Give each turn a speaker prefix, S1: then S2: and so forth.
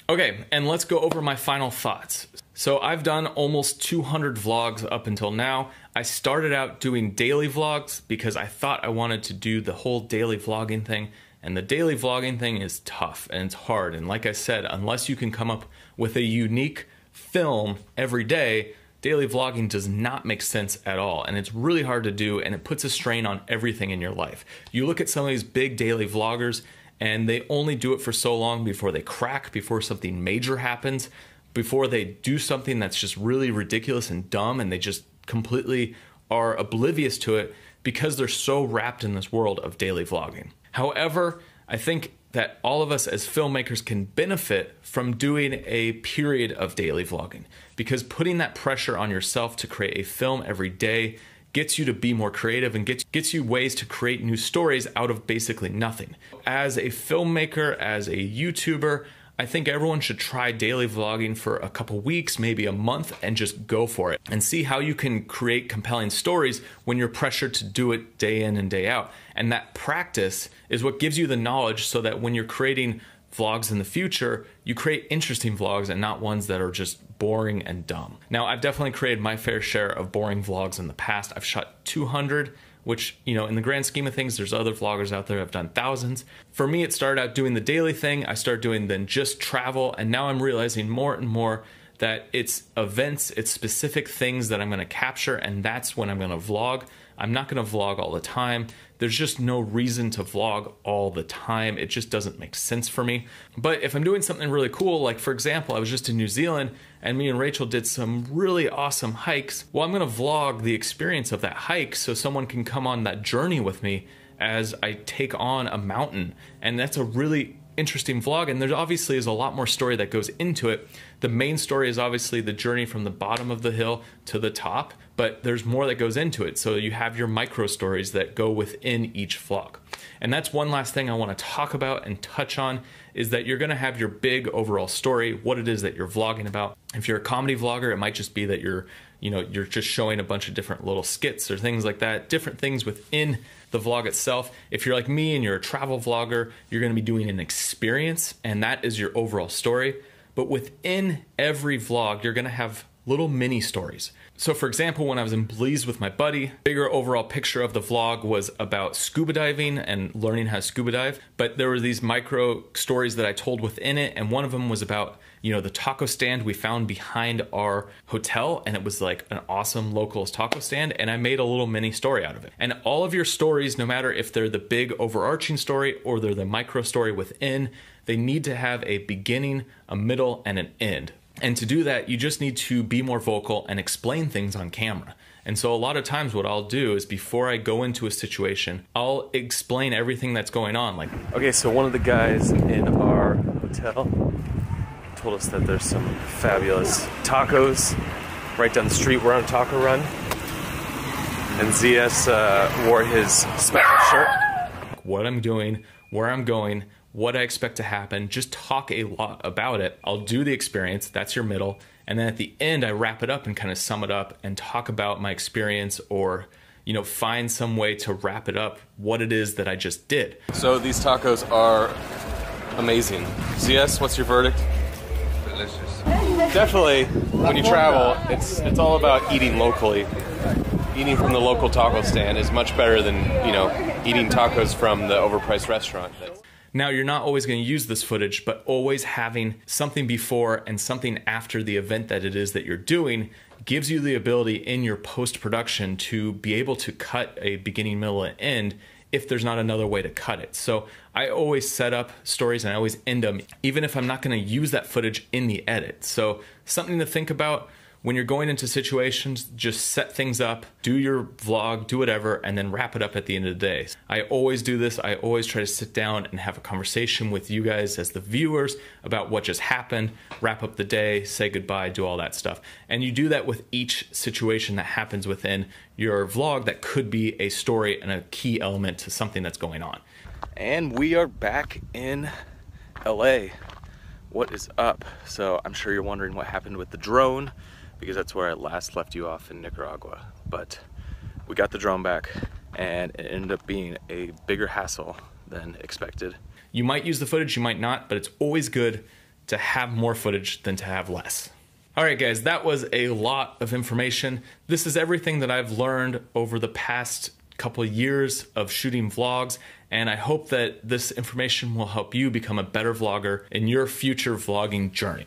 S1: Okay, and let's go over my final thoughts. So I've done almost 200 vlogs up until now. I started out doing daily vlogs because I thought I wanted to do the whole daily vlogging thing, and the daily vlogging thing is tough and it's hard. And like I said, unless you can come up with a unique film every day, daily vlogging does not make sense at all. And it's really hard to do, and it puts a strain on everything in your life. You look at some of these big daily vloggers, and they only do it for so long before they crack, before something major happens, before they do something that's just really ridiculous and dumb, and they just completely are oblivious to it because they're so wrapped in this world of daily vlogging. However, I think that all of us as filmmakers can benefit from doing a period of daily vlogging, because putting that pressure on yourself to create a film every day gets you to be more creative and gets you ways to create new stories out of basically nothing. As a filmmaker, as a YouTuber, I think everyone should try daily vlogging for a couple weeks, maybe a month, and just go for it and see how you can create compelling stories when you're pressured to do it day in and day out. And that practice is what gives you the knowledge so that when you're creating vlogs in the future, you create interesting vlogs and not ones that are just boring and dumb. Now, I've definitely created my fair share of boring vlogs in the past. I've shot 200, which, you know, in the grand scheme of things, there's other vloggers out there who have done thousands. For me, it started out doing the daily thing. I started doing then just travel, and now I'm realizing more and more that it's events, it's specific things that I'm gonna capture, and that's when I'm gonna vlog. I'm not gonna vlog all the time. There's just no reason to vlog all the time. It just doesn't make sense for me. But if I'm doing something really cool, like for example, I was just in New Zealand and me and Rachel did some really awesome hikes, well, I'm gonna vlog the experience of that hike so someone can come on that journey with me as I take on a mountain. And that's a really interesting vlog, and there obviously is a lot more story that goes into it. The main story is obviously the journey from the bottom of the hill to the top, but there's more that goes into it. So you have your micro stories that go within each vlog. And that's one last thing I want to talk about and touch on, is that you're going to have your big overall story, what it is that you're vlogging about. If you're a comedy vlogger, it might just be that you're just showing a bunch of different little skits or things like that, different things within the vlog itself. If you're like me and you're a travel vlogger, you're going to be doing an experience, and that is your overall story. But within every vlog, you're going to have little mini stories. So for example, when I was in Belize with my buddy, bigger overall picture of the vlog was about scuba diving and learning how to scuba dive. But there were these micro stories that I told within it, and one of them was about, you know, the taco stand we found behind our hotel, and it was like an awesome locals taco stand, and I made a little mini story out of it. And all of your stories, no matter if they're the big overarching story or they're the micro story within, they need to have a beginning, a middle, and an end. And to do that, you just need to be more vocal and explain things on camera. And so a lot of times what I'll do is before I go into a situation, I'll explain everything that's going on. Like, okay, so one of the guys in our hotel told us that there's some fabulous tacos right down the street. We're on a taco run, and ZS wore his special shirt. What I'm doing, where I'm going, what I expect to happen, just talk a lot about it. I'll do the experience, that's your middle, and then at the end I wrap it up and kind of sum it up and talk about my experience, or, you know, find some way to wrap it up what it is that I just did. So these tacos are amazing. ZS, what's your verdict?
S2: Delicious.
S1: Definitely, when you travel, it's all about eating locally. Eating from the local taco stand is much better than, you know, eating tacos from the overpriced restaurant. Now, you're not always going to use this footage, but always having something before and something after the event that it is that you're doing gives you the ability in your post-production to be able to cut a beginning, middle, and end if there's not another way to cut it. So I always set up stories and I always end them, even if I'm not going to use that footage in the edit. So something to think about when you're going into situations, just set things up, do your vlog, do whatever, and then wrap it up at the end of the day. I always do this. I always try to sit down and have a conversation with you guys as the viewers about what just happened, wrap up the day, say goodbye, do all that stuff. And you do that with each situation that happens within your vlog that could be a story and a key element to something that's going on. And we are back in LA. What is up? So I'm sure you're wondering what happened with the drone, because that's where I last left you off in Nicaragua. But we got the drone back, and it ended up being a bigger hassle than expected. You might use the footage, you might not, but it's always good to have more footage than to have less. All right, guys, that was a lot of information. This is everything that I've learned over the past couple of years of shooting vlogs, and I hope that this information will help you become a better vlogger in your future vlogging journey.